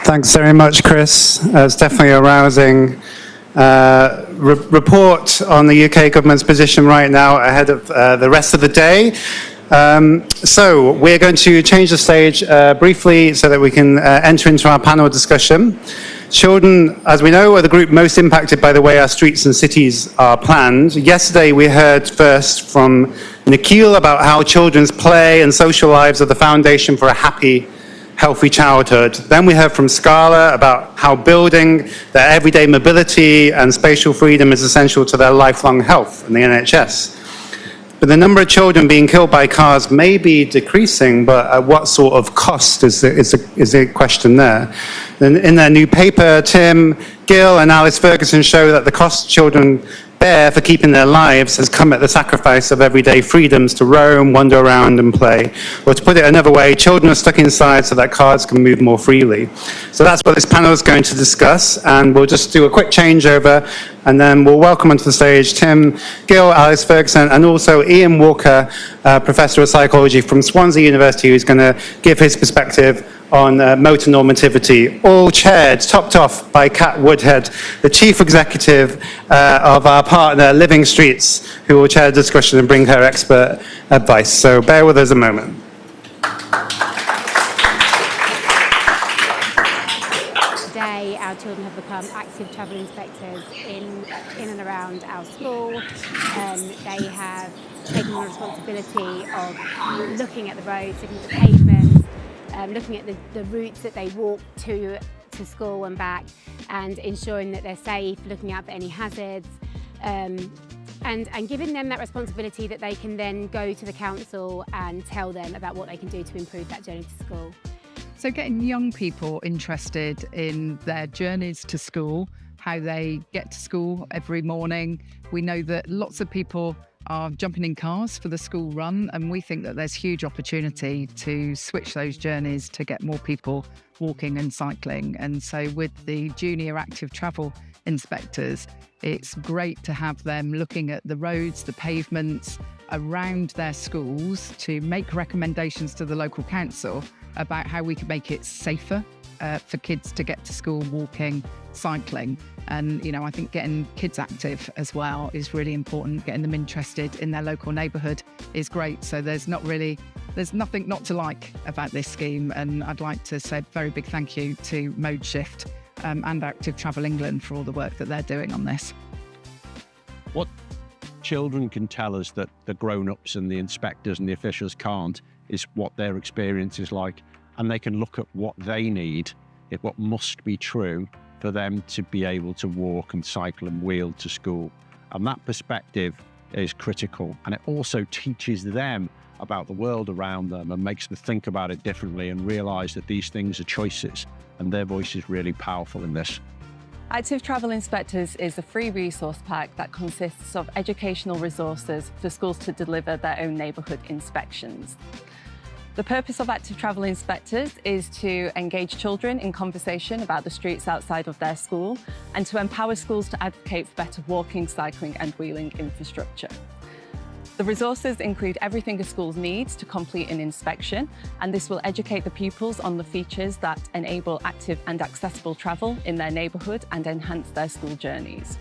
Thanks very much, Chris. It's definitely a rousing report on the UK government's position right now ahead of the rest of the day. So we're going to change the stage briefly so that we can enter into our panel discussion. Children, as we know, are the group most impacted by the way our streets and cities are planned. Yesterday we heard first from Nikhil about how children's play and social lives are the foundation for a happy, healthy childhood. Then we heard from Scala about how building their everyday mobility and spatial freedom is essential to their lifelong health in the NHS. But the number of children being killed by cars may be decreasing, but at what sort of cost is the question there? In their new paper, Tim Gill and Alice Ferguson show that the cost children bear for keeping their lives has come at the sacrifice of everyday freedoms to roam, wander around and play. Or to put it another way, children are stuck inside so that cars can move more freely. So that's what this panel is going to discuss, and we'll just do a quick changeover and then we'll welcome onto the stage Tim Gill, Alice Ferguson, and also Ian Walker, Professor of Psychology from Swansea University, who's going to give his perspective on motor normativity, all chaired, topped off by Kat Woodhead, the Chief Executive of our partner Living Streets, who will chair the discussion and bring her expert advice. So bear with us a moment. Today, our children have become active travel inspectors in and around our school. They have taken on the responsibility of looking at the roads, looking at the pavements, looking at the routes that they walk to school and back, and ensuring that they're safe, looking out for any hazards, and giving them that responsibility that they can then go to the council and tell them about what they can do to improve that journey to school. So getting young people interested in their journeys to school, how they get to school every morning. We know that lots of people are jumping in cars for the school run, and we think that there's huge opportunity to switch those journeys to get more people walking and cycling. And so with the junior active travel inspectors, it's great to have them looking at the roads, the pavements around their schools to make recommendations to the local council about how we can make it safer for kids to get to school walking, cycling. And, you know, I think getting kids active as well is really important. Getting them interested in their local neighbourhood is great. So there's nothing not to like about this scheme. And I'd like to say a very big thank you to Mode Shift and Active Travel England for all the work that they're doing on this. What children can tell us that the grown-ups and the inspectors and the officials can't is what their experience is like. And they can look at what they need, what must be true for them to be able to walk and cycle and wheel to school. And that perspective is critical. And it also teaches them about the world around them and makes them think about it differently and realise that these things are choices, and their voice is really powerful in this. Active Travel Inspectors is a free resource pack that consists of educational resources for schools to deliver their own neighbourhood inspections. The purpose of Active Travel Inspectors is to engage children in conversation about the streets outside of their school and to empower schools to advocate for better walking, cycling and wheeling infrastructure. The resources include everything a school needs to complete an inspection, and this will educate the pupils on the features that enable active and accessible travel in their neighbourhood and enhance their school journeys.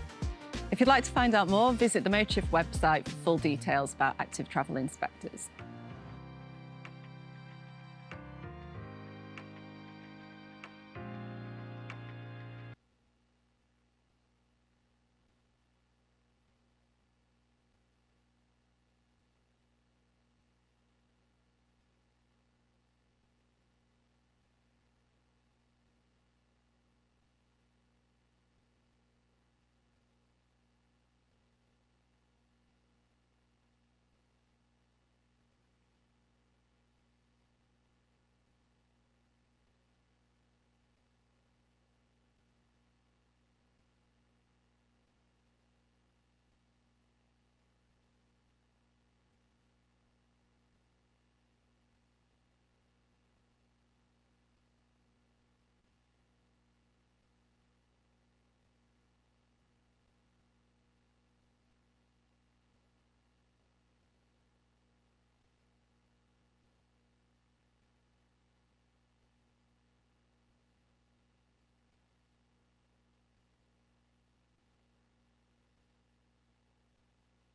If you'd like to find out more, visit the Mode Shift website for full details about Active Travel Inspectors.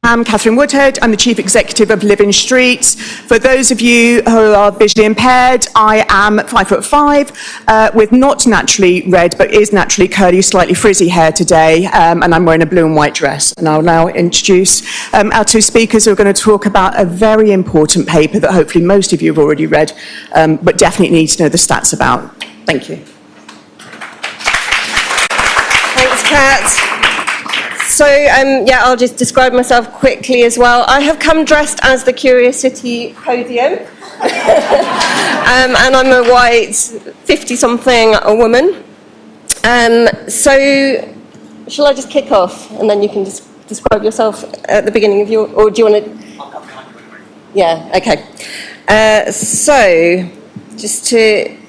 I'm Catherine Woodhead. I'm the Chief Executive of Living Streets. For those of you who are visually impaired, I am 5'5", with not naturally red, but is naturally curly, slightly frizzy hair today, and I'm wearing a blue and white dress. And I'll now introduce our two speakers who are going to talk about a very important paper that hopefully most of you have already read, but definitely need to know the stats about. Thank you. Thanks, Kat. So, I'll just describe myself quickly as well. I have come dressed as the Curiosity Podium. And I'm a white 50-something woman. So, shall I just kick off and then you can just describe yourself at the beginning of your... Or do you want to... Yeah, okay. So, just to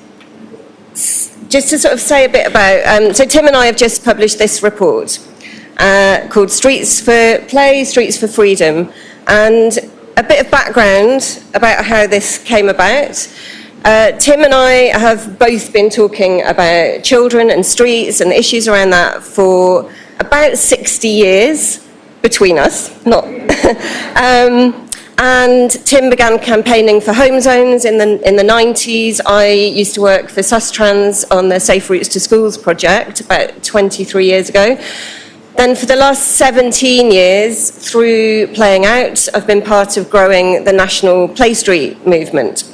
sort of say a bit about... so Tim and I have just published this report called Streets for Play, Streets for Freedom. And a bit of background about how this came about. Tim and I have both been talking about children and streets and issues around that for about 60 years between us. And Tim began campaigning for home zones in the 90s. I used to work for Sustrans on the Safe Routes to Schools project about 23 years ago. Then for the last 17 years, through Playing Out, I've been part of growing the national Play Street movement.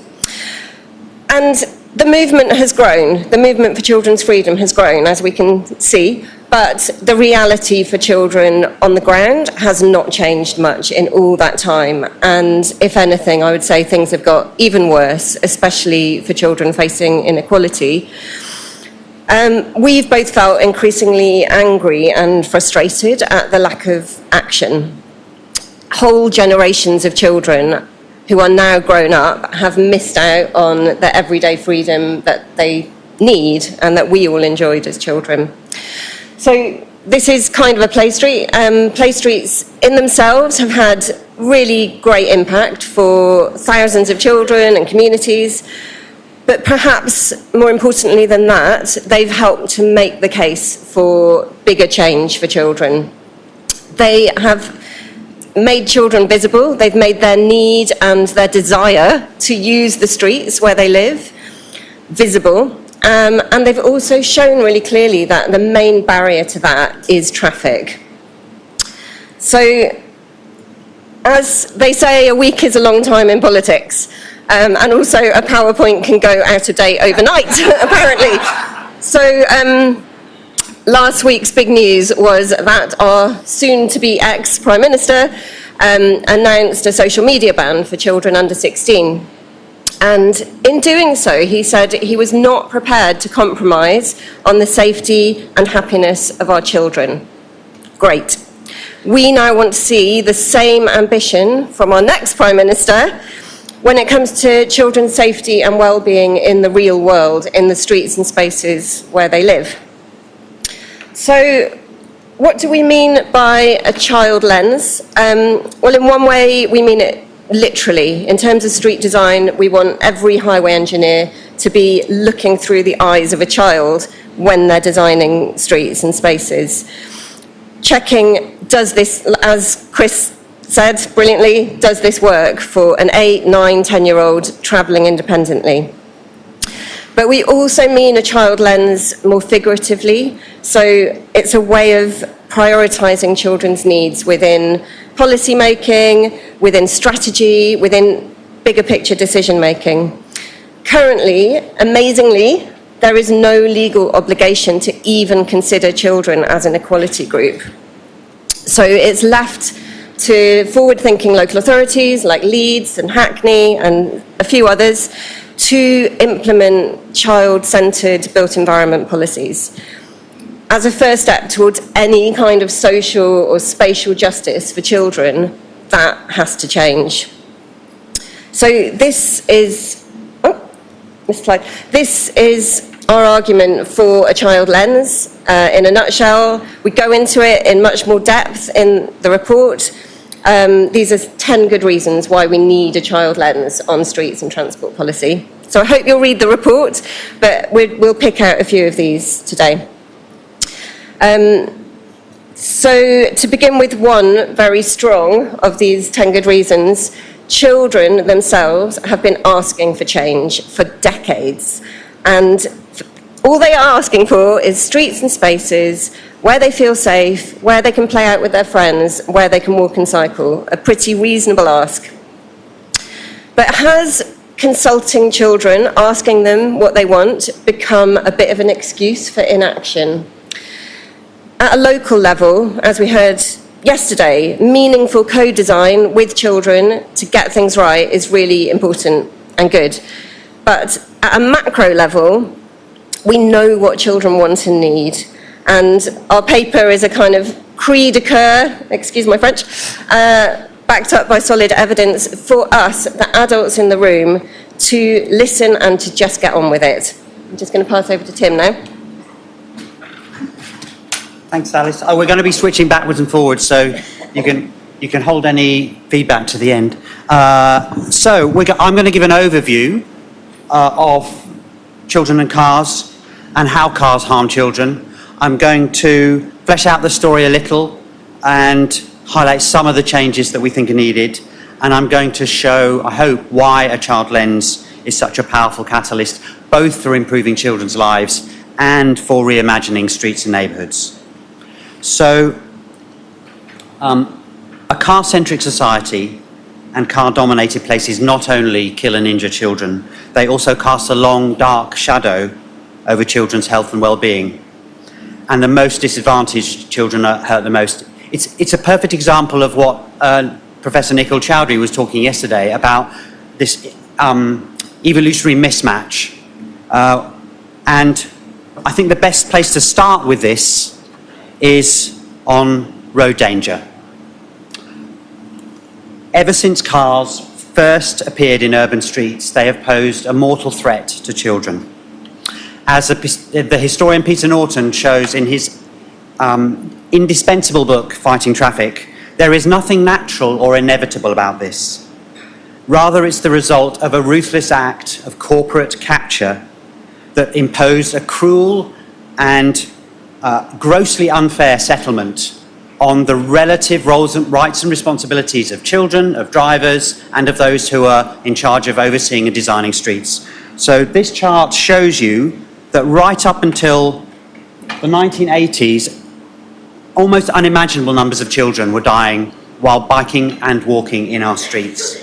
And the movement has grown. The movement for children's freedom has grown, as we can see. But the reality for children on the ground has not changed much in all that time. And if anything, I would say things have got even worse, especially for children facing inequality. We've both felt increasingly angry and frustrated at the lack of action. Whole generations of children who are now grown up have missed out on the everyday freedom that they need and that we all enjoyed as children. So this is kind of a play street. Play streets in themselves have had really great impact for thousands of children and communities. But perhaps more importantly than that, they've helped to make the case for bigger change for children. They have made children visible. They've made their need and their desire to use the streets where they live visible. And they've also shown really clearly that the main barrier to that is traffic. So, as they say, a week is a long time in politics. And also a PowerPoint can go out of date overnight, apparently. So last week's big news was that our soon-to-be ex-Prime Minister announced a social media ban for children under 16. And in doing so, he said he was not prepared to compromise on the safety and happiness of our children. Great. We now want to see the same ambition from our next Prime Minister when it comes to children's safety and well-being in the real world, in the streets and spaces where they live. So, what do we mean by a child lens? Well, in one way, we mean it literally. In terms of street design, we want every highway engineer to be looking through the eyes of a child when they're designing streets and spaces. Checking, does this, as Chris said brilliantly, does this work for an 8, 9, 10-year-old travelling independently? But we also mean a child lens more figuratively, so it's a way of prioritising children's needs within policy making, within strategy, within bigger picture decision making. Currently, amazingly, there is no legal obligation to even consider children as an equality group. So it's left to forward-thinking local authorities like Leeds and Hackney and a few others to implement child-centred built environment policies. As a first step towards any kind of social or spatial justice for children, that has to change. So this is our argument for a child lens. In a nutshell, we go into it in much more depth in the report. These are 10 good reasons why we need a child lens on streets and transport policy. So I hope you'll read the report, but we'll pick out a few of these today. So to begin with one very strong of these 10 good reasons, children themselves have been asking for change for decades. And all they are asking for is streets and spaces where they feel safe, where they can play out with their friends, where they can walk and cycle. A pretty reasonable ask. But has consulting children, asking them what they want, become a bit of an excuse for inaction? At a local level, as we heard yesterday, meaningful co-design with children to get things right is really important and good. But at a macro level, we know what children want and need. And our paper is a kind of cri de coeur, excuse my French, backed up by solid evidence for us, the adults in the room, to listen and to just get on with it. I'm just going to pass over to Tim now. Thanks, Alice. We're going to be switching backwards and forwards, so you can hold any feedback to the end. I'm going to give an overview of children and cars and how cars harm children. I'm going to flesh out the story a little and highlight some of the changes that we think are needed. And I'm going to show, I hope, why a child lens is such a powerful catalyst, both for improving children's lives and for reimagining streets and neighbourhoods. So, a car-centric society and car-dominated places not only kill and injure children, they also cast a long, dark shadow over children's health and well-being. And the most disadvantaged children are hurt the most. It's a perfect example of what Professor Nikhil Chowdhury was talking yesterday about, this evolutionary mismatch. And I think the best place to start with this is on road danger. Ever since cars first appeared in urban streets, they have posed a mortal threat to children. As the historian Peter Norton shows in his indispensable book, Fighting Traffic, there is nothing natural or inevitable about this. Rather, it's the result of a ruthless act of corporate capture that imposed a cruel and grossly unfair settlement on the relative roles and rights and responsibilities of children, of drivers, and of those who are in charge of overseeing and designing streets. So this chart shows you that right up until the 1980s, almost unimaginable numbers of children were dying while biking and walking in our streets.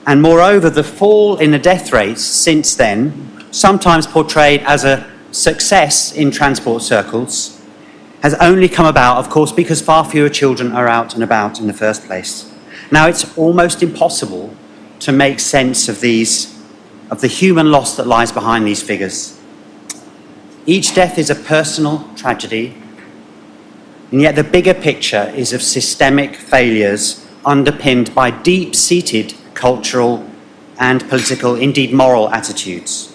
And moreover, the fall in the death rates since then, sometimes portrayed as a success in transport circles, has only come about, of course, because far fewer children are out and about in the first place. Now, it's almost impossible to make sense of the human loss that lies behind these figures. Each death is a personal tragedy, and yet the bigger picture is of systemic failures underpinned by deep-seated cultural and political, indeed moral attitudes.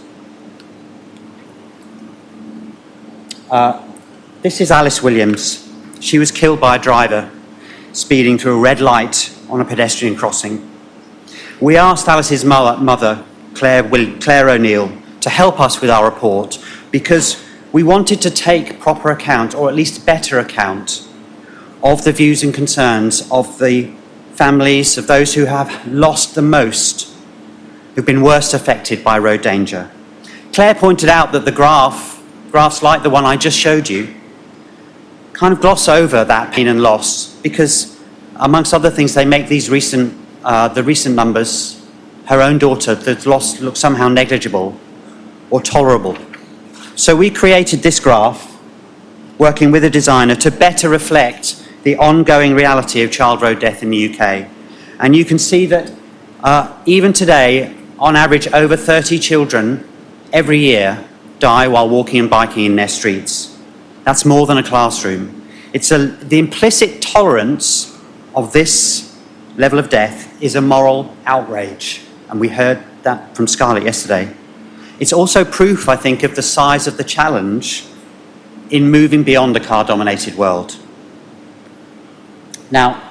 This is Alice Williams. She was killed by a driver speeding through a red light on a pedestrian crossing. We asked Alice's mother, Claire O'Neill, to help us with our report because we wanted to take proper account, or at least better account, of the views and concerns of the families of those who have lost the most, who've been worst affected by road danger. Claire pointed out that the graphs like the one I just showed you kind of gloss over that pain and loss because, amongst other things, they make these recent numbers, her own daughter, the loss looks somehow negligible or tolerable. So we created this graph, working with a designer, to better reflect the ongoing reality of child road death in the UK. And you can see that even today, on average, over 30 children every year die while walking and biking in their streets. That's more than a classroom. The implicit tolerance of this level of death is a moral outrage, and we heard that from Scarlett yesterday. It's also proof, I think, of the size of the challenge in moving beyond a car-dominated world. Now,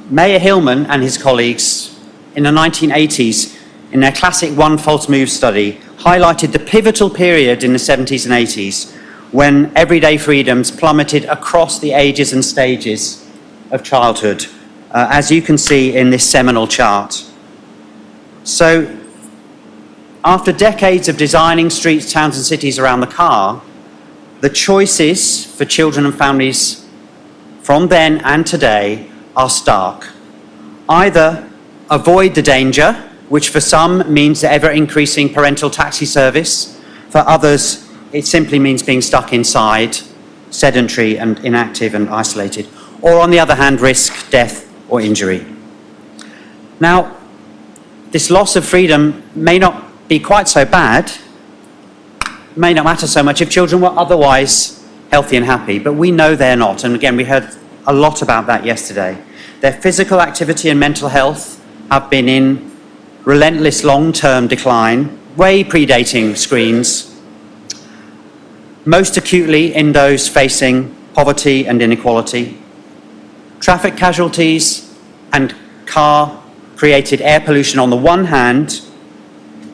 Mayor Hillman and his colleagues in the 1980s, in their classic One False Move study, highlighted the pivotal period in the 70s and 80s when everyday freedoms plummeted across the ages and stages of childhood, as you can see in this seminal chart. So, after decades of designing streets, towns and cities around the car, the choices for children and families from then and today are stark. Either avoid the danger, which for some means the ever-increasing parental taxi service. For others, it simply means being stuck inside, sedentary and inactive and isolated. Or on the other hand, risk death or injury. Now, this loss of freedom may not be quite so bad, may not matter so much if children were otherwise healthy and happy, but we know they're not. And again, we heard a lot about that yesterday. Their physical activity and mental health have been in relentless long-term decline, way predating screens, most acutely in those facing poverty and inequality. Traffic casualties and car-created air pollution on the one hand,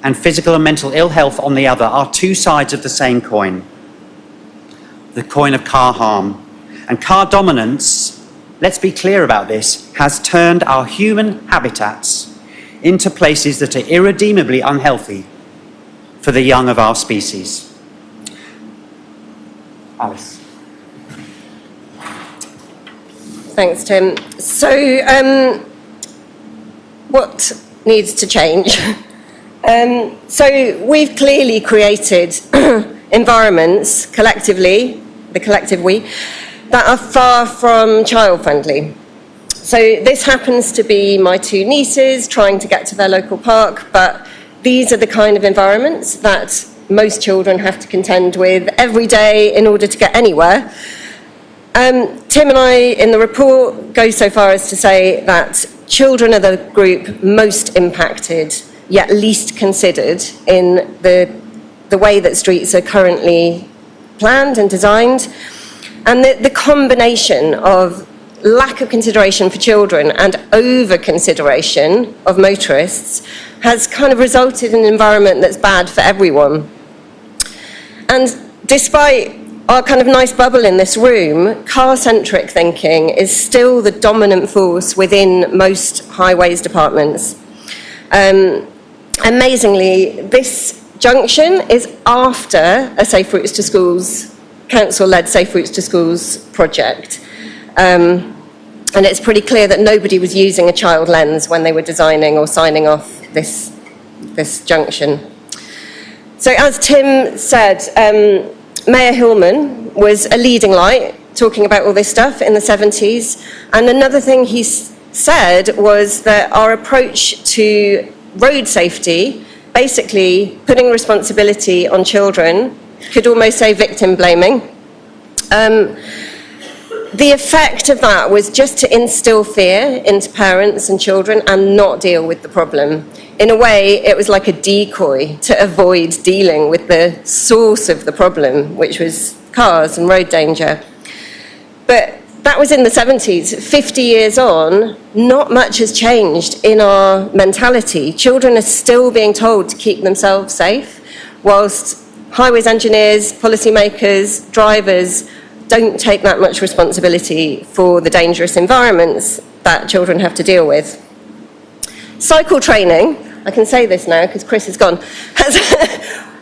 and physical and mental ill health on the other, are two sides of the same coin, the coin of car harm. And car dominance, let's be clear about this, has turned our human habitats into places that are irredeemably unhealthy for the young of our species. Alice. Thanks, Tim. So, what needs to change? So, we've clearly created environments, collectively, the collective we, that are far from child-friendly. So this happens to be my two nieces trying to get to their local park, but these are the kind of environments that most children have to contend with every day in order to get anywhere. Tim and I, in the report, go so far as to say that children are the group most impacted, yet least considered in the way that streets are currently planned and designed. And the combination of lack of consideration for children and over-consideration of motorists has kind of resulted in an environment that's bad for everyone. And despite our kind of nice bubble in this room, car-centric thinking is still the dominant force within most highways departments. Amazingly, this junction is after a Safe Routes to Schools, council-led Safe Routes to Schools project. And it's pretty clear that nobody was using a child lens when they were designing or signing off this junction. So as Tim said, Mayor Hillman was a leading light talking about all this stuff in the 70s. And another thing he said was that our approach to road safety, basically putting responsibility on children, could almost say victim blaming. The effect of that was just to instill fear into parents and children and not deal with the problem. In a way, it was like a decoy to avoid dealing with the source of the problem, which was cars and road danger. But that was in the 70s. 50 years on, not much has changed in our mentality. Children are still being told to keep themselves safe, whilst highways engineers, policymakers, drivers don't take that much responsibility for the dangerous environments that children have to deal with. Cycle training, I can say this now because Chris is gone,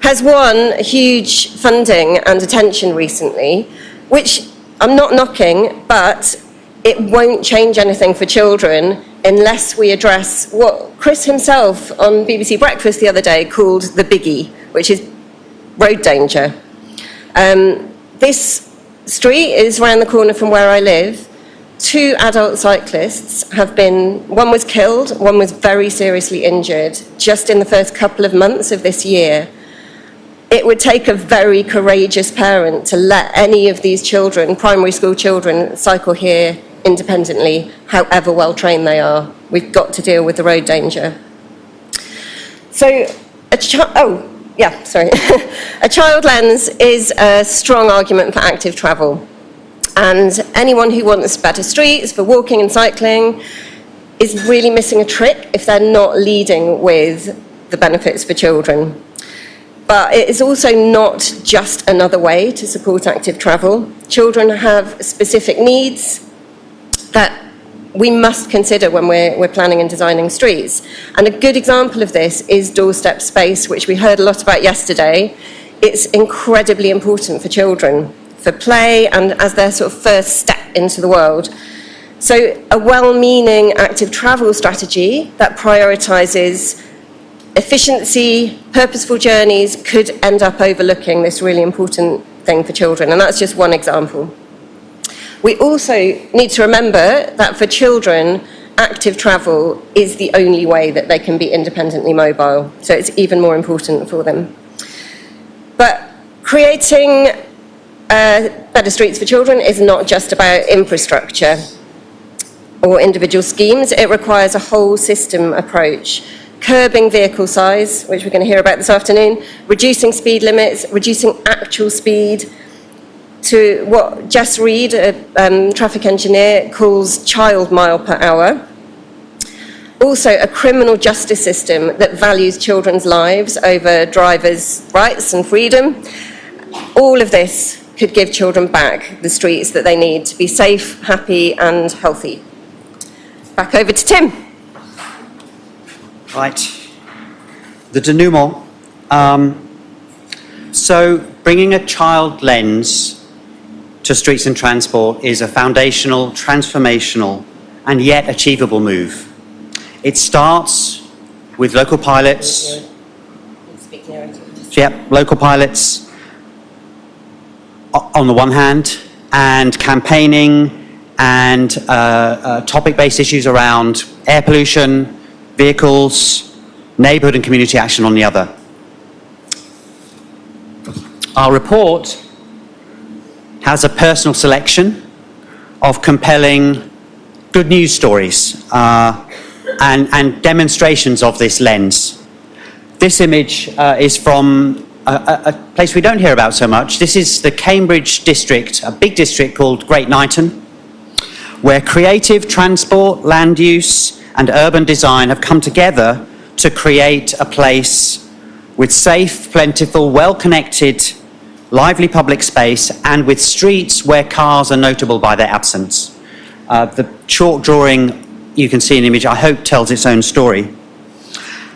has won huge funding and attention recently, which I'm not knocking, but it won't change anything for children unless we address what Chris himself on BBC Breakfast the other day called the biggie, which is road danger. This street is around the corner from where I live. 2 adult cyclists have been, one was killed, one was very seriously injured just in the first couple of months of this year. It would take a very courageous parent to let any of these children, primary school children, cycle here independently, however well trained they are. We've got to deal with the road danger. So, a child lens is a strong argument for active travel. And anyone who wants better streets for walking and cycling is really missing a trick if they're not leading with the benefits for children. But it is also not just another way to support active travel. Children have specific needs that we must consider when we're planning and designing streets. And a good example of this is doorstep space, which we heard a lot about yesterday. It's incredibly important for children, for play and as their sort of first step into the world. So a well-meaning active travel strategy that prioritises efficiency, purposeful journeys could end up overlooking this really important thing for children, and that's just one example. We also need to remember that for children, active travel is the only way that they can be independently mobile, so it's even more important for them. But creating better streets for children is not just about infrastructure or individual schemes. It requires a whole system approach. Curbing vehicle size, which we're going to hear about this afternoon, reducing speed limits, reducing actual speed to what Jess Reed, a traffic engineer, calls child mile per hour. Also, a criminal justice system that values children's lives over drivers' rights and freedom. All of this could give children back the streets that they need to be safe, happy, and healthy. Back over to Tim. Right. The denouement. So bringing a child lens to streets and transport is a foundational, transformational, and yet achievable move. It starts with local pilots. Local pilots on the one hand, and campaigning and topic-based issues around air pollution, vehicles, neighbourhood and community action on the other. Our report has a personal selection of compelling good news stories and demonstrations of this lens. This image is from a place we don't hear about so much. This is the Cambridge district, a big district called Great Knighton, where creative transport, land use and urban design have come together to create a place with safe, plentiful, well-connected, lively public space, and with streets where cars are notable by their absence. The chalk drawing you can see in the image, I hope, tells its own story.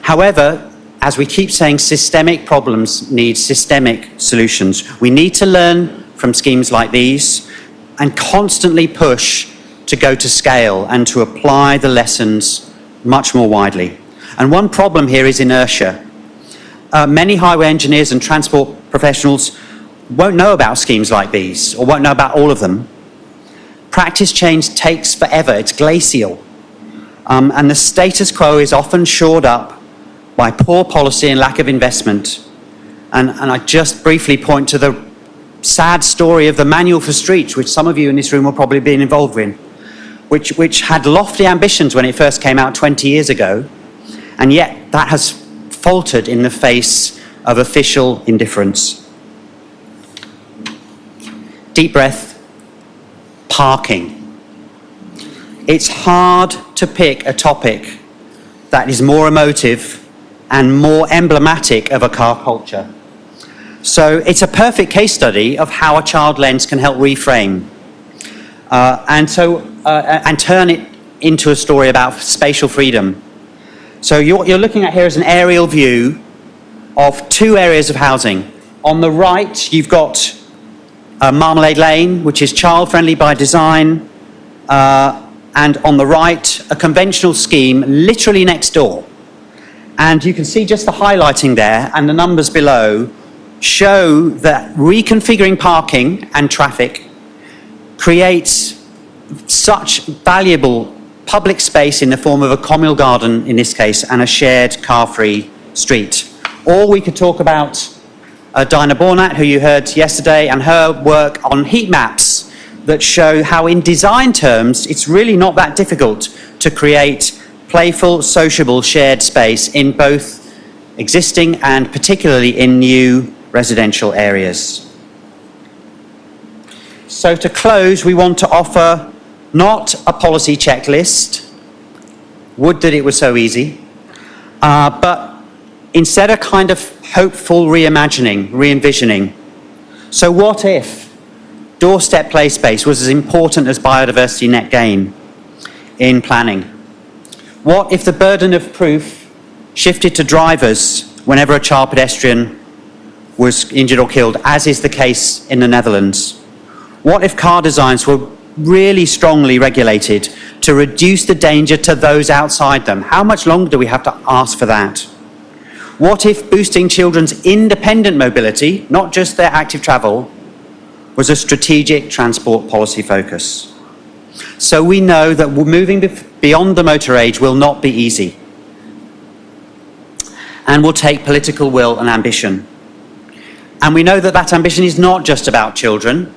However, as we keep saying, systemic problems need systemic solutions. We need to learn from schemes like these and constantly push to go to scale and to apply the lessons much more widely. And one problem here is inertia. Many highway engineers and transport professionals won't know about schemes like these, or won't know about all of them. Practice change takes forever, it's glacial. And the status quo is often shored up by poor policy and lack of investment. And I just briefly point to the sad story of the Manual for Streets, which some of you in this room will probably be involved in, which had lofty ambitions when it first came out 20 years ago, and yet that has faltered in the face of official indifference. Deep breath. Parking. It's hard to pick a topic that is more emotive and more emblematic of a car culture. So it's a perfect case study of how a child lens can help reframe and turn it into a story about spatial freedom. So you're looking at here is an aerial view of two areas of housing. On the right, you've got Marmalade Lane, which is child-friendly by design, and on the right, a conventional scheme literally next door. And you can see just the highlighting there, and the numbers below show that reconfiguring parking and traffic creates such valuable public space in the form of a communal garden, in this case, and a shared car-free street. Or we could talk about Dinah Bornat, who you heard yesterday, and her work on heat maps that show how in design terms it's really not that difficult to create playful, sociable, shared space in both existing and particularly in new residential areas. So to close, we want to offer not a policy checklist, would that it was so easy, but instead a kind of hopeful re-envisioning. So what if doorstep play space was as important as biodiversity net gain in planning? What if the burden of proof shifted to drivers whenever a child pedestrian was injured or killed, as is the case in the Netherlands? What if car designs were really strongly regulated to reduce the danger to those outside them? How much longer do we have to ask for that? What if boosting children's independent mobility, not just their active travel, was a strategic transport policy focus? So we know that moving beyond the motor age will not be easy and will take political will and ambition. And we know that that ambition is not just about children.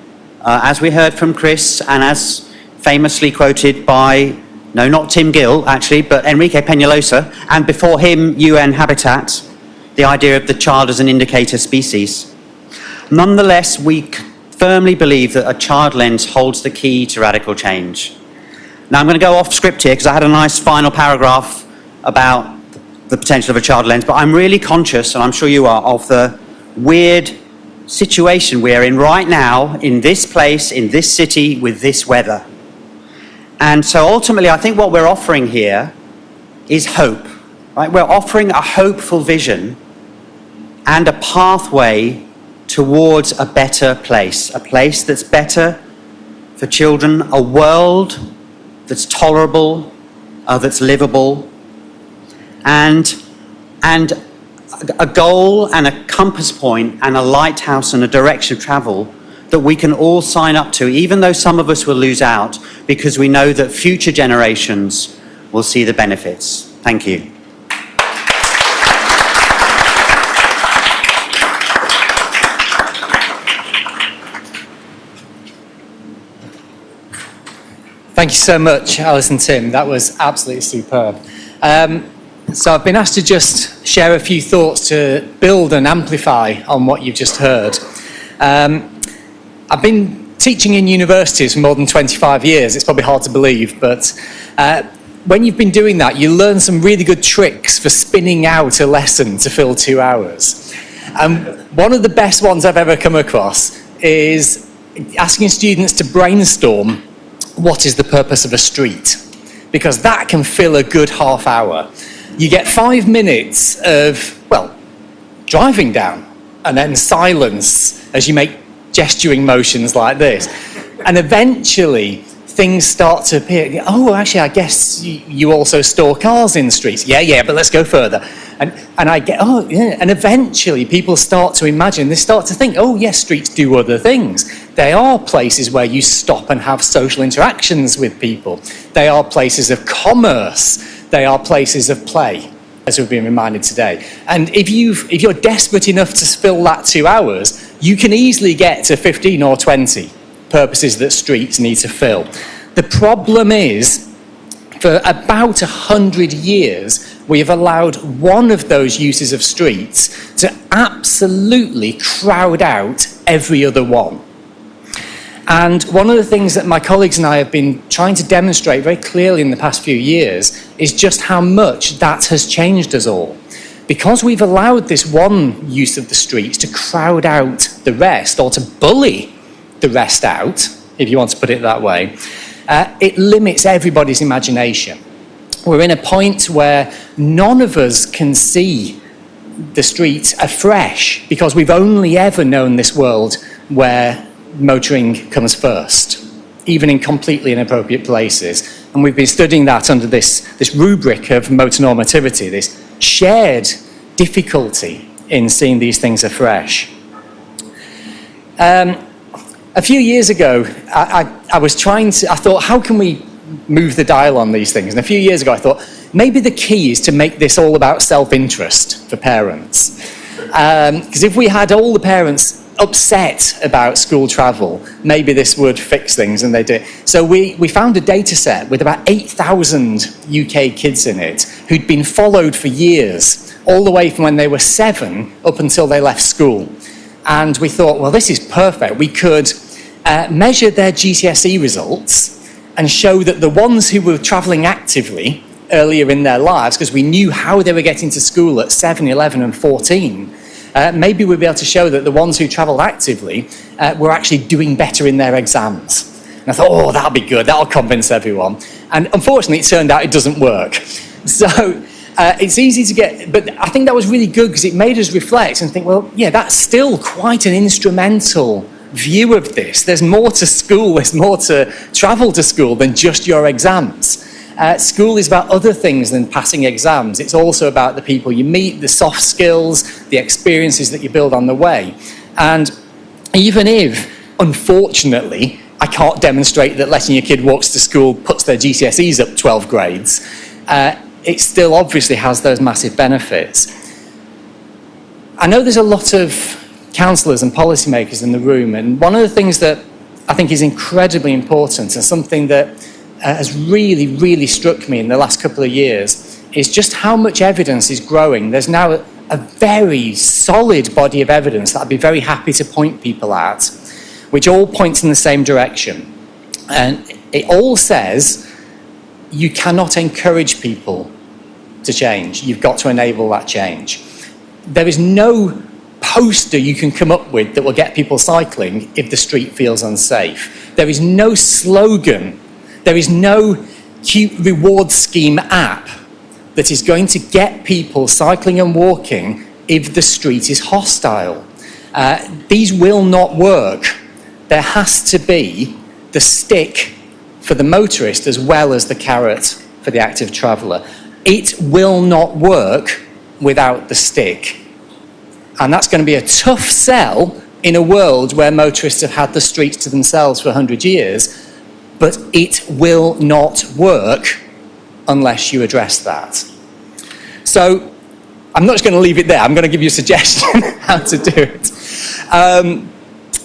As we heard from Chris, and as famously quoted by, no, not Tim Gill, actually, but Enrique Peñalosa, and before him, UN Habitat, the idea of the child as an indicator species. Nonetheless, we firmly believe that a child lens holds the key to radical change. Now, I'm going to go off script here because I had a nice final paragraph about the potential of a child lens, but I'm really conscious, and I'm sure you are, of the weird situation we're in right now, in this place, in this city, with this weather. And so ultimately, I think what we're offering here is hope. Right? We're offering a hopeful vision and a pathway towards a better place, a place that's better for children, a world that's tolerable, that's livable, and a goal and a compass point and a lighthouse and a direction of travel that we can all sign up to, even though some of us will lose out, because we know that future generations will see the benefits. Thank you. Thank you so much, Alice and Tim. That was absolutely superb. So I've been asked to just share a few thoughts to build and amplify on what you've just heard. I've been teaching in universities for more than 25 years. It's probably hard to believe, but when you've been doing that, you learn some really good tricks for spinning out a lesson to fill 2 hours. One of the best ones I've ever come across is asking students to brainstorm what is the purpose of a street, because that can fill a good half hour. You get 5 minutes of, well, driving down, and then silence as you make gesturing motions like this. And eventually, things start to appear. Oh, actually, I guess you also store cars in streets. Yeah, but let's go further. And I get, oh, yeah. And eventually, people start to imagine, they start to think, oh, yes, streets do other things. They are places where you stop and have social interactions with people. They are places of commerce. They are places of play, as we've been reminded today. And if you're desperate enough to fill that 2 hours, you can easily get to 15 or 20 purposes that streets need to fill. The problem is, for about 100 years, we have allowed one of those uses of streets to absolutely crowd out every other one. And one of the things that my colleagues and I have been trying to demonstrate very clearly in the past few years is just how much that has changed us all. Because we've allowed this one use of the streets to crowd out the rest, or to bully the rest out, if you want to put it that way, it limits everybody's imagination. We're in a point where none of us can see the streets afresh, because we've only ever known this world where motoring comes first, even in completely inappropriate places. And we've been studying that under this rubric of motor normativity, this shared difficulty in seeing these things afresh. A few years ago, I thought, how can we move the dial on these things? And a few years ago, I thought, maybe the key is to make this all about self-interest for parents. Because if we had all the parents upset about school travel, maybe this would fix things, and they did. So we found a data set with about 8,000 UK kids in it who'd been followed for years, all the way from when they were 7 up until they left school. And we thought, well, this is perfect. We could measure their GCSE results and show that the ones who were travelling actively earlier in their lives, because we knew how they were getting to school at 7, 11 and 14, maybe we'd be able to show that the ones who travelled actively were actually doing better in their exams. And I thought, oh, that'll be good, that'll convince everyone. And unfortunately, it turned out it doesn't work. So it's easy to get, but I think that was really good because it made us reflect and think, well, yeah, that's still quite an instrumental view of this. There's more to school, there's more to travel to school than just your exams. School is about other things than passing exams. It's also about the people you meet, the soft skills, the experiences that you build on the way. And even if, unfortunately, I can't demonstrate that letting your kid walk to school puts their GCSEs up 12 grades, it still obviously has those massive benefits. I know there's a lot of counsellors and policymakers in the room, and one of the things that I think is incredibly important and something that has really, really struck me in the last couple of years is just how much evidence is growing. There's now a very solid body of evidence that I'd be very happy to point people at, which all points in the same direction. And it all says you cannot encourage people to change. You've got to enable that change. There is no poster you can come up with that will get people cycling if the street feels unsafe. There is no slogan. There is no cute reward scheme app that is going to get people cycling and walking if the street is hostile. These will not work. There has to be the stick for the motorist as well as the carrot for the active traveller. It will not work without the stick. And that's going to be a tough sell in a world where motorists have had the streets to themselves for 100 years, but it will not work unless you address that. So I'm not just going to leave it there. I'm going to give you a suggestion how to do it.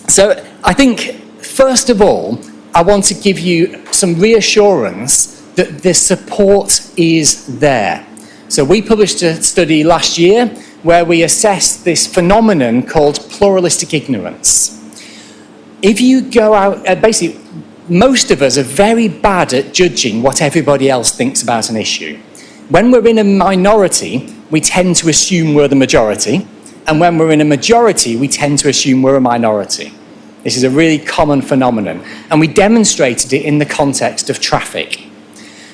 So I think, first of all, I want to give you some reassurance that the support is there. So we published a study last year where we assessed this phenomenon called pluralistic ignorance. If you go out, basically, most of us are very bad at judging what everybody else thinks about an issue. When we're in a minority, we tend to assume we're the majority, and when we're in a majority, we tend to assume we're a minority. This is a really common phenomenon, and we demonstrated it in the context of traffic.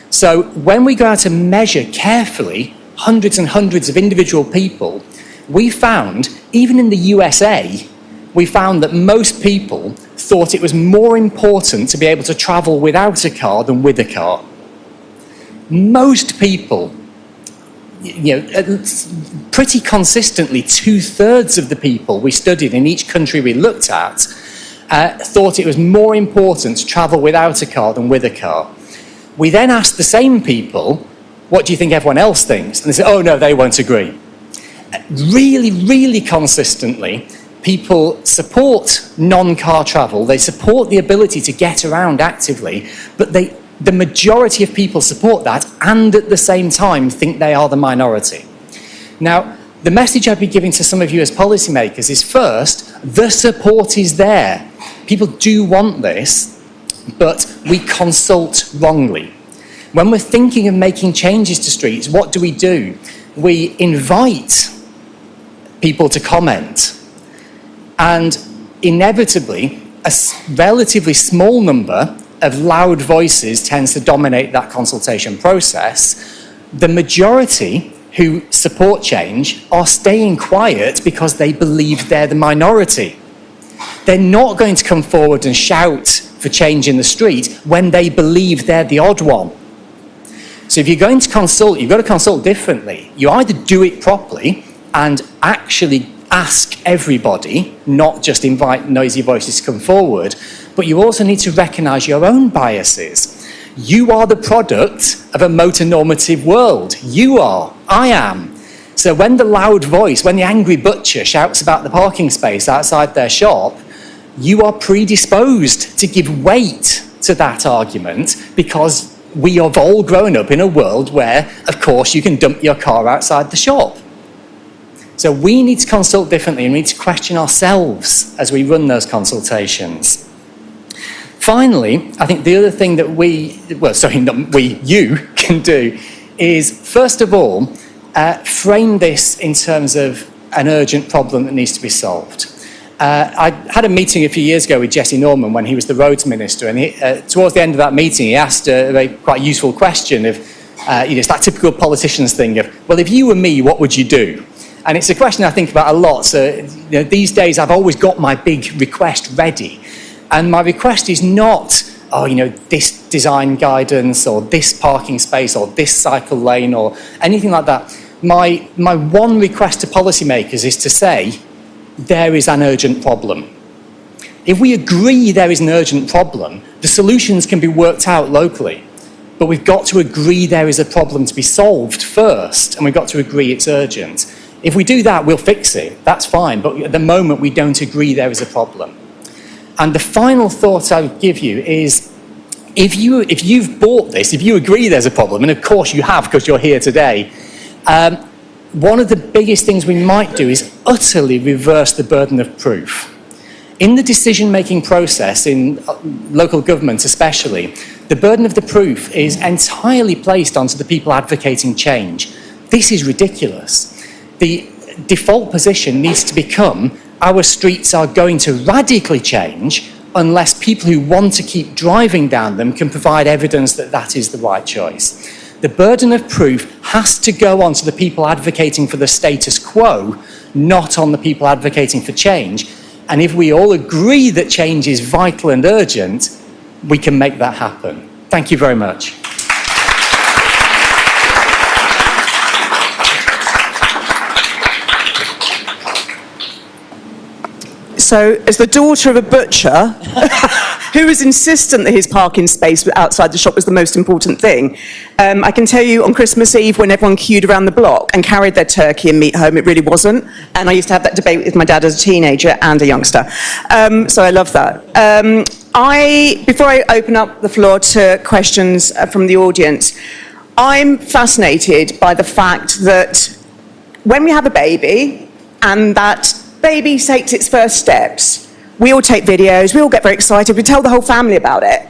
So when we go out to measure carefully hundreds and hundreds of individual people, we found, even in the USA, we found that most people thought it was more important to be able to travel without a car than with a car. Most people, pretty consistently, 2/3 of the people we studied in each country we looked at thought it was more important to travel without a car than with a car. We then asked the same people, what do you think everyone else thinks? And they said, oh no, they won't agree. Really, really consistently, people support non-car travel, they support the ability to get around actively, but the majority of people support that and at the same time think they are the minority. Now, the message I'd be giving to some of you as policymakers is first, the support is there. People do want this, but we consult wrongly. When we're thinking of making changes to streets, what do? We invite people to comment. And inevitably, a relatively small number of loud voices tends to dominate that consultation process. The majority who support change are staying quiet because they believe they're the minority. They're not going to come forward and shout for change in the street when they believe they're the odd one. So if you're going to consult, you've got to consult differently. You either do it properly and actually ask everybody, not just invite noisy voices to come forward, but you also need to recognise your own biases. You are the product of a motor-normative world. You are. I am. So when the loud voice, when the angry butcher shouts about the parking space outside their shop, you are predisposed to give weight to that argument because we have all grown up in a world where, of course, you can dump your car outside the shop. So we need to consult differently and we need to question ourselves as we run those consultations. Finally, I think the other thing that you can do is, first of all, frame this in terms of an urgent problem that needs to be solved. I had a meeting a few years ago with Jesse Norman when he was the roads minister, and towards the end of that meeting, he asked a quite useful question of, it's that typical politicians thing of, well, if you were me, what would you do? And it's a question I think about a lot. So these days, I've always got my big request ready, and my request is not, this design guidance or this parking space or this cycle lane or anything like that. My one request to policymakers is to say, there is an urgent problem. If we agree there is an urgent problem, the solutions can be worked out locally. But we've got to agree there is a problem to be solved first, and we've got to agree it's urgent. If we do that, we'll fix it. That's fine. But at the moment, we don't agree there is a problem. And the final thought I would give you is, if you've bought this, if you agree there's a problem, and of course you have because you're here today, one of the biggest things we might do is utterly reverse the burden of proof. In the decision-making process, in local government especially, the burden of the proof is entirely placed onto the people advocating change. This is ridiculous. The default position needs to become, our streets are going to radically change unless people who want to keep driving down them can provide evidence that that is the right choice. The burden of proof has to go on to the people advocating for the status quo, not on the people advocating for change. And if we all agree that change is vital and urgent, we can make that happen. Thank you very much. So, as the daughter of a butcher who was insistent that his parking space outside the shop was the most important thing, I can tell you on Christmas Eve when everyone queued around the block and carried their turkey and meat home, it really wasn't. And I used to have that debate with my dad as a teenager and a youngster. So I love that. Before I open up the floor to questions from the audience, I'm fascinated by the fact that when we have a baby and that baby takes its first steps, we all take videos, we all get very excited, we tell the whole family about it,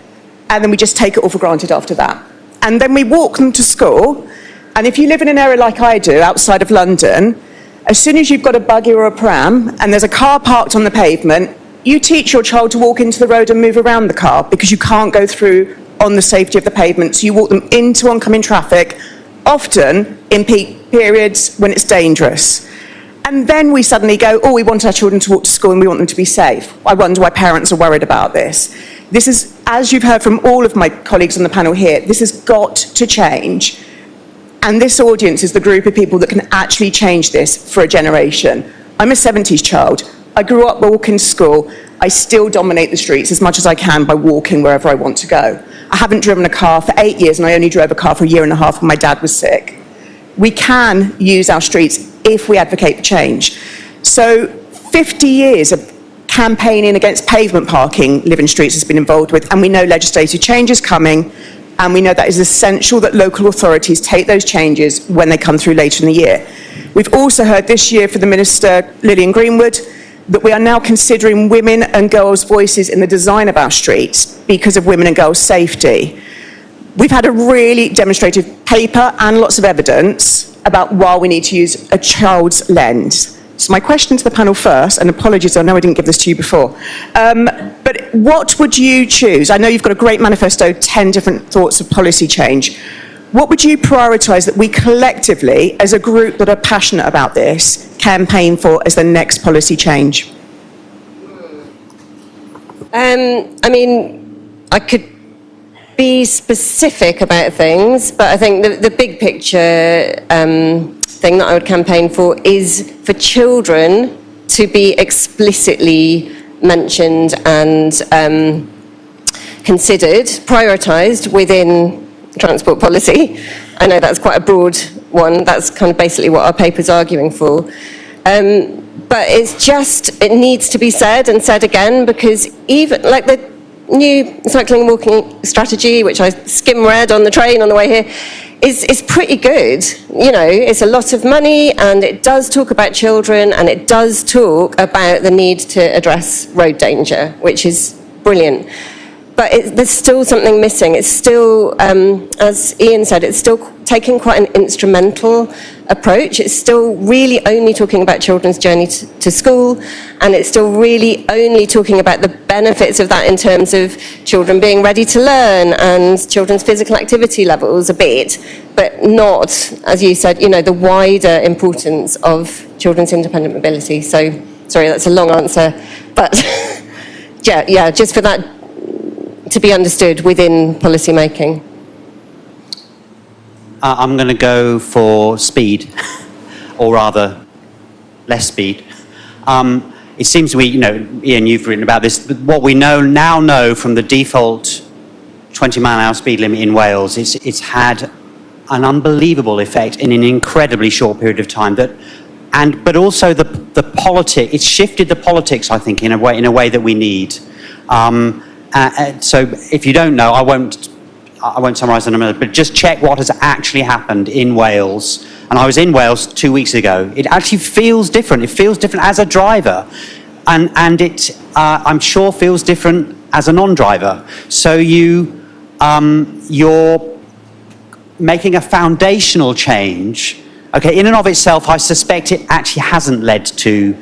and then we just take it all for granted after that. And then we walk them to school, and if you live in an area like I do, outside of London, as soon as you've got a buggy or a pram, and there's a car parked on the pavement, you teach your child to walk into the road and move around the car, because you can't go through on the safety of the pavement, so you walk them into oncoming traffic, often in peak periods when it's dangerous. And then we suddenly go, we want our children to walk to school and we want them to be safe. I wonder why parents are worried about this. This is, as you've heard from all of my colleagues on the panel here, this has got to change. And this audience is the group of people that can actually change this for a generation. I'm a 70s child. I grew up walking to school. I still dominate the streets as much as I can by walking wherever I want to go. I haven't driven a car for 8 years, and I only drove a car for a year and a half when my dad was sick. We can use our streets if we advocate for change. So 50 years of campaigning against pavement parking Living Streets has been involved with, and we know legislative change is coming, and we know that it is essential that local authorities take those changes when they come through later in the year. We've also heard this year from the Minister, Lillian Greenwood, that we are now considering women and girls' voices in the design of our streets because of women and girls' safety. We've had a really demonstrative paper and lots of evidence about why we need to use a child's lens. So my question to the panel first, and apologies, I know I didn't give this to you before, but what would you choose? I know you've got a great manifesto, 10 different thoughts of policy change. What would you prioritise that we collectively, as a group that are passionate about this, campaign for as the next policy change? I mean, I could be specific about things, but I think the big picture thing that I would campaign for is for children to be explicitly mentioned and considered, prioritised within transport policy. I know that's quite a broad one. That's kind of basically what our paper's arguing for. But it needs to be said and said again, because even like the new cycling and walking strategy, which I skim-read on the train on the way here, is pretty good. You know, it's a lot of money, and it does talk about children, and it does talk about the need to address road danger, which is brilliant. But there's still something missing. It's still, as Ian said, it's still taking quite an instrumental approach. It's still really only talking about children's journey to school, and it's still really only talking about the benefits of that in terms of children being ready to learn and children's physical activity levels a bit, but not, as you said, the wider importance of children's independent mobility. So, sorry, that's a long answer, but yeah, just for that to be understood within policy making. I'm going to go for speed, or rather, less speed. It seems to me, Ian, you've written about this, but what we now know from the default 20-mile-an-hour speed limit in Wales, it's had an unbelievable effect in an incredibly short period of time. But also the politics, it's shifted the politics, I think, in a way that we need. So if you don't know, I won't summarise in a minute, but just check what has actually happened in Wales. And I was in Wales 2 weeks ago. It actually feels different. It feels different as a driver. And it, I'm sure, feels different as a non-driver. So you're making a foundational change. Okay, in and of itself, I suspect it actually hasn't led to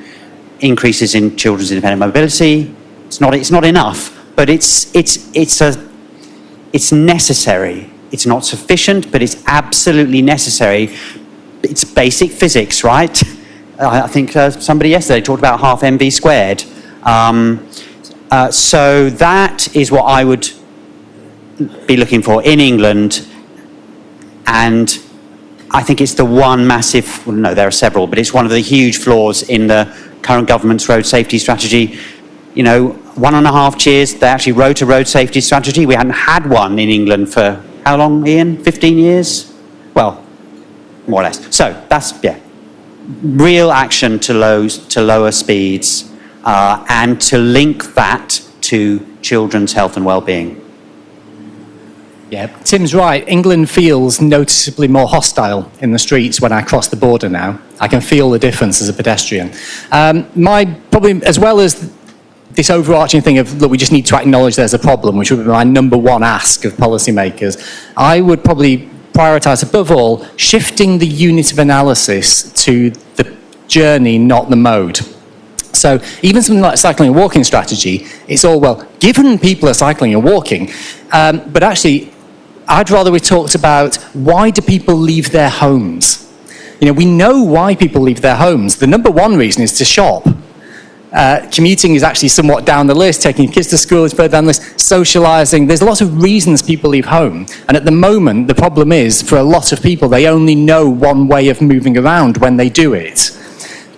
increases in children's independent mobility. It's not enough, but it's necessary. It's not sufficient, but it's absolutely necessary. It's basic physics, right? I think somebody yesterday talked about half mv squared. So that is what I would be looking for in England. And I think it's the one massive, well, no, there are several, but it's one of the huge flaws in the current government's road safety strategy. 1.5 years, they actually wrote a road safety strategy. We hadn't had one in England for how long, Ian? 15 years? Well, more or less. So that's, real action to lower speeds and to link that to children's health and well-being. Yeah, Tim's right. England feels noticeably more hostile in the streets when I cross the border now. I can feel the difference as a pedestrian. Probably, as well as this overarching thing of, look, we just need to acknowledge there's a problem, which would be my number one ask of policymakers, I would probably prioritise, above all, shifting the unit of analysis to the journey, not the mode. So even something like cycling and walking strategy, it's all, well, given people are cycling and walking, but actually, I'd rather we talked about why do people leave their homes? We know why people leave their homes. The number one reason is to shop. Commuting is actually somewhat down the list. Taking kids to school is further down the list. Socialising. There's lots of reasons people leave home. And at the moment, the problem is, for a lot of people, they only know one way of moving around when they do it.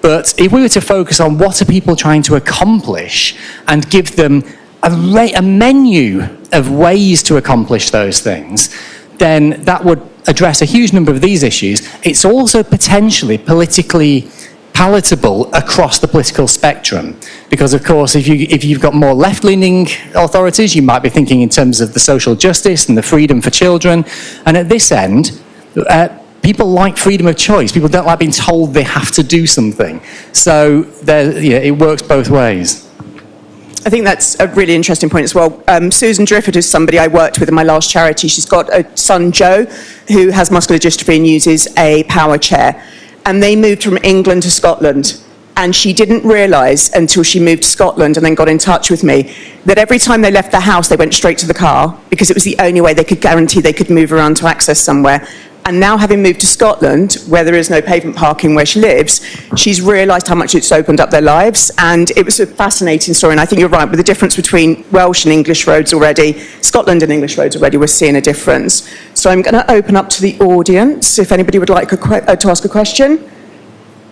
But if we were to focus on what are people trying to accomplish and give them a menu of ways to accomplish those things, then that would address a huge number of these issues. It's also potentially politically palatable across the political spectrum, because of course if you've got more left-leaning authorities, you might be thinking in terms of the social justice and the freedom for children, and at this end people like freedom of choice. People don't like being told they have to do something, so it works both ways. I think that's a really interesting point as well. Susan Drifford is somebody I worked with in my last charity. She's got a son, Joe, who has muscular dystrophy and uses a power chair. And they moved from England to Scotland. And she didn't realise until she moved to Scotland and then got in touch with me that every time they left the house, they went straight to the car because it was the only way they could guarantee they could move around to access somewhere. And now, having moved to Scotland, where there is no pavement parking where she lives, she's realised how much it's opened up their lives. And it was a fascinating story. And I think you're right, with the difference between Welsh and English roads already, Scotland and English roads already, we're seeing a difference. So I'm going to open up to the audience, if anybody would like to ask a question.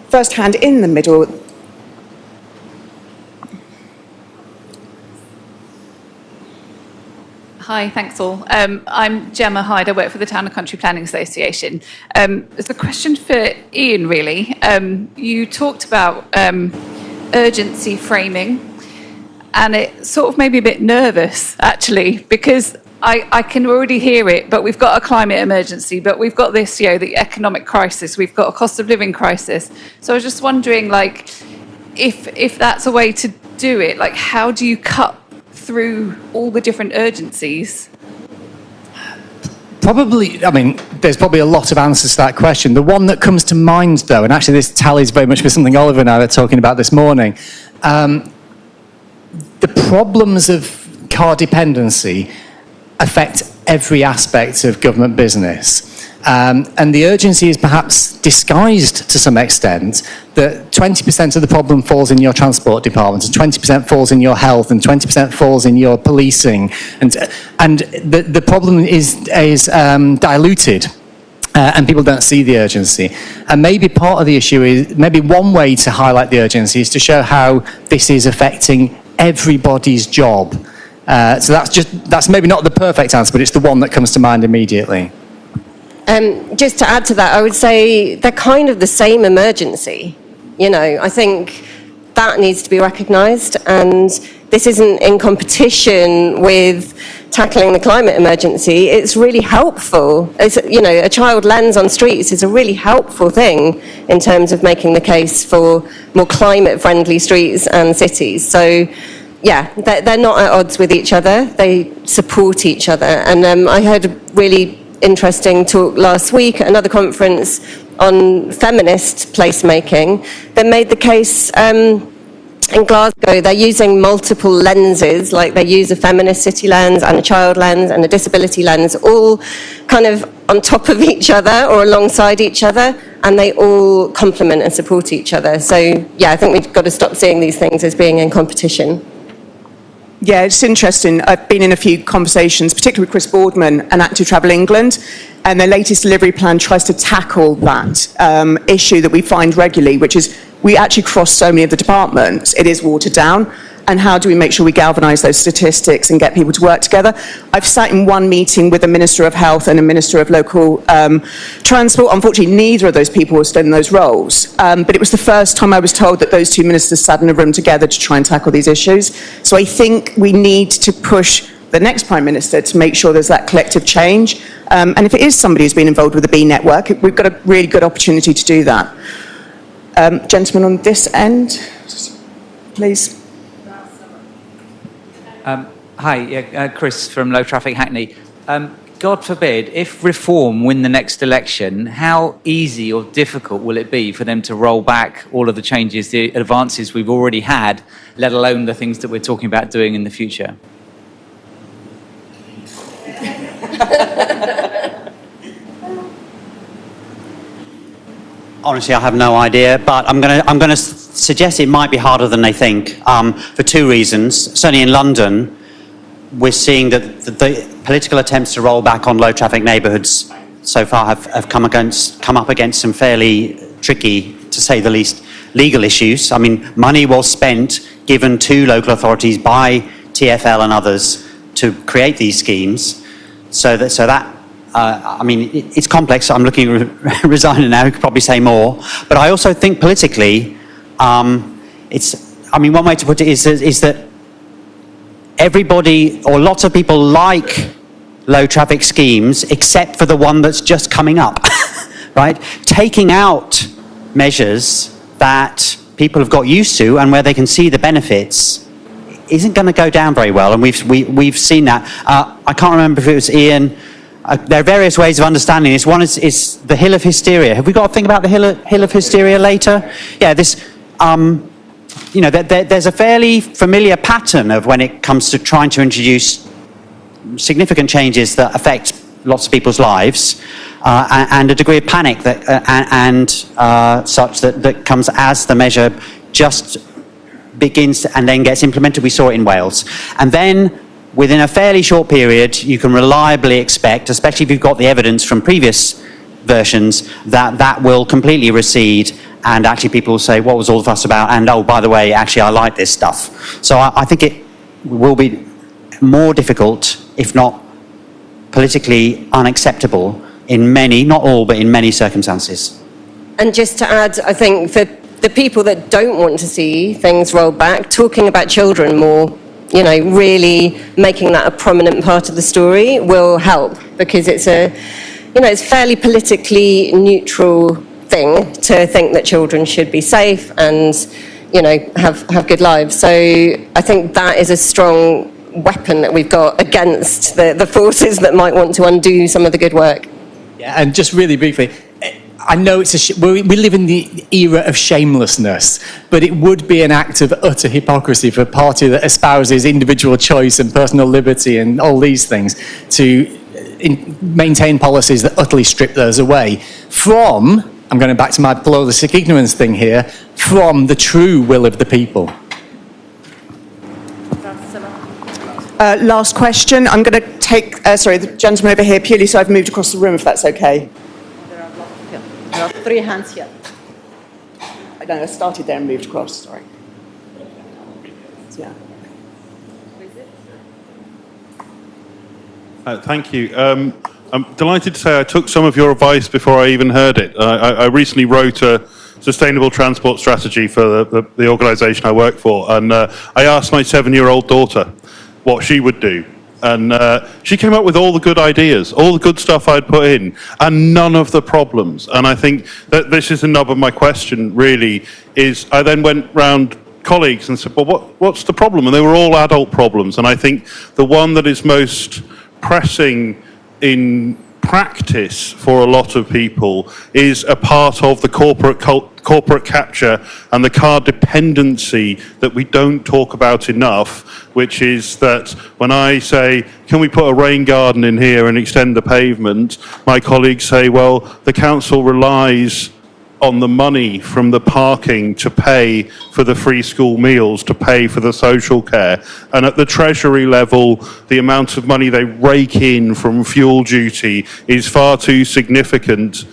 First hand in the middle. Hi, thanks all. I'm Gemma Hyde. I work for the Town and Country Planning Association. It's a question for Ian, really. You talked about urgency framing, and it sort of made me a bit nervous, actually, because I can already hear it, but we've got a climate emergency, but we've got this, the economic crisis, we've got a cost of living crisis. So I was just wondering, if that's a way to do it, how do you cut through all the different urgencies? Probably, there's probably a lot of answers to that question. The one that comes to mind, though, and actually this tallies very much with something Oliver and I were talking about this morning, the problems of car dependency affect every aspect of government business. And the urgency is perhaps disguised to some extent that 20% of the problem falls in your transport department, and 20% falls in your health, and 20% falls in your policing, and the problem is diluted. And people don't see the urgency. And maybe part of the issue is, maybe one way to highlight the urgency is to show how this is affecting everybody's job. So that's maybe not the perfect answer, but it's the one that comes to mind immediately. Just to add to that, I would say they're kind of the same emergency. You know, I think that needs to be recognised, and this isn't in competition with tackling the climate emergency. It's really helpful. It's, you know, a child lens on streets is a really helpful thing in terms of making the case for more climate-friendly streets and cities. So, yeah, they're not at odds with each other. They support each other. And I heard a really interesting talk last week at another conference on feminist placemaking that made the case in Glasgow. They're using multiple lenses, like they use a feminist city lens and a child lens and a disability lens, all kind of on top of each other or alongside each other, and they all complement and support each other. So yeah, I think we've got to stop seeing these things as being in competition. Yeah, it's interesting. I've been in a few conversations, particularly with Chris Boardman and Active Travel England, and their latest delivery plan tries to tackle that issue that we find regularly, which is we actually cross so many of the departments. It is watered down. And how do we make sure we galvanise those statistics and get people to work together? I've sat in one meeting with a Minister of Health and a Minister of Local Transport. Unfortunately, neither of those people were still in those roles. But it was the first time I was told that those two ministers sat in a room together to try and tackle these issues. So I think we need to push the next Prime Minister to make sure there's that collective change. And if it is somebody who's been involved with the B Network, we've got a really good opportunity to do that. Gentleman on this end, please. Hi, Chris from Low Traffic Hackney. God forbid, if Reform win the next election, how easy or difficult will it be for them to roll back all of the changes, the advances we've already had, let alone the things that we're talking about doing in the future? Honestly, I have no idea, but I'm going to suggest it might be harder than they think for two reasons. Certainly in London, we're seeing that the political attempts to roll back on low traffic neighbourhoods so far have come up against some fairly tricky, to say the least, legal issues. I mean, money was spent, given to local authorities by TfL and others to create these schemes, so that I mean, it's complex. I'm looking at Resigner now, who could probably say more. But I also think politically, one way to put it is that everybody, or lots of people, like low traffic schemes, except for the one that's just coming up, right? Taking out measures that people have got used to and where they can see the benefits isn't going to go down very well. And we've seen that. I can't remember if it was Ian. There are various ways of understanding this. One is the hill of hysteria. Have we got to think about the hill of hysteria later? Yeah, this, there's a fairly familiar pattern of when it comes to trying to introduce significant changes that affect lots of people's lives, and a degree of panic that such that comes as the measure just begins and then gets implemented. We saw it in Wales. And then within a fairly short period, you can reliably expect, especially if you've got the evidence from previous versions, that will completely recede, and actually people will say, what was all the fuss about? And, oh, by the way, actually, I like this stuff. So I think it will be more difficult, if not politically unacceptable, in many, not all, but in many circumstances. And just to add, I think for the people that don't want to see things rolled back, talking about children more, really making that a prominent part of the story will help, because it's it's fairly politically neutral thing to think that children should be safe and, have good lives. So I think that is a strong weapon that we've got against the forces that might want to undo some of the good work. Yeah, and just really briefly, I know we live in the era of shamelessness, but it would be an act of utter hypocrisy for a party that espouses individual choice and personal liberty and all these things to maintain policies that utterly strip those away from, I'm going back to my pluralistic ignorance thing here, from the true will of the people. Last question. I'm going to take, the gentleman over here, purely so I've moved across the room, if that's okay. There are 3 hands here. I don't know, I started there and moved across, sorry. Yeah. Thank you. I'm delighted to say I took some of your advice before I even heard it. I recently wrote a sustainable transport strategy for the organisation I work for, and I asked my 7-year-old daughter what she would do. And she came up with all the good ideas, all the good stuff I'd put in, and none of the problems. And I think that this is the nub of my question, really, is I then went round colleagues and said, well, what's the problem? And they were all adult problems. And I think the one that is most pressing in practice for a lot of people is a part of the corporate capture and the car dependency that we don't talk about enough, which is that when I say, can we put a rain garden in here and extend the pavement, my colleagues say, well, the council relies on the money from the parking to pay for the free school meals, to pay for the social care. And at the Treasury level, the amount of money they rake in from fuel duty is far too significant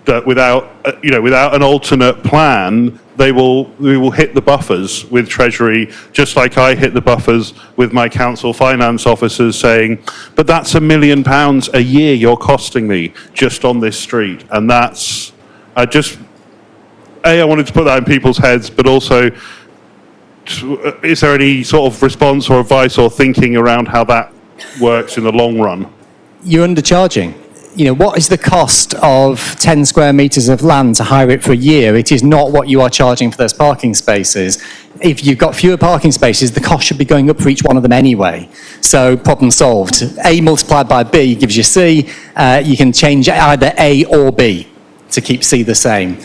that without an alternate plan, we will hit the buffers with Treasury, just like I hit the buffers with my council finance officers saying, but that's £1 million a year you're costing me just on this street. And that's, I wanted to put that in people's heads, but also, is there any sort of response or advice or thinking around how that works in the long run? You're undercharging. What is the cost of 10 square metres of land to hire it for a year? It is not what you are charging for those parking spaces. If you've got fewer parking spaces, the cost should be going up for each one of them anyway. So problem solved. A multiplied by B gives you C. You can change either A or B to keep C the same.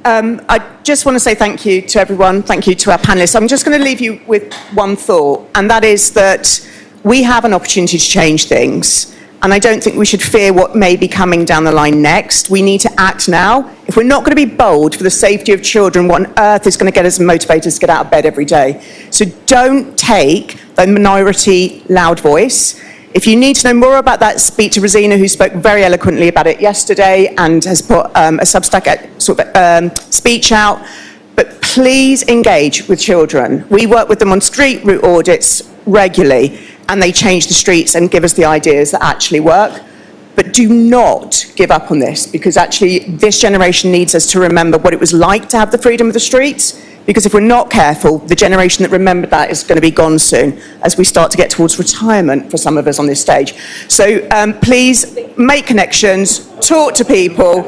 I just want to say thank you to everyone, thank you to our panellists. I'm just going to leave you with one thought, and that is that we have an opportunity to change things, and I don't think we should fear what may be coming down the line next. We need to act now. If we're not going to be bold for the safety of children, what on earth is going to get us motivated to get out of bed every day? So don't take the minority loud voice. If you need to know more about that, speak to Rosina, who spoke very eloquently about it yesterday and has put a Substack speech out. But please engage with children. We work with them on street route audits regularly, and they change the streets and give us the ideas that actually work. But do not give up on this, because actually this generation needs us to remember what it was like to have the freedom of the streets. Because if we're not careful, the generation that remembered that is going to be gone soon as we start to get towards retirement for some of us on this stage. So please make connections, talk to people.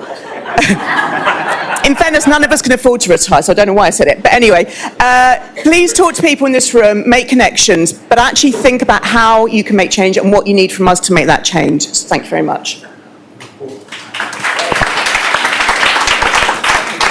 In fairness, none of us can afford to retire, so I don't know why I said it. But anyway, please talk to people in this room, make connections, but actually think about how you can make change and what you need from us to make that change. So thank you very much.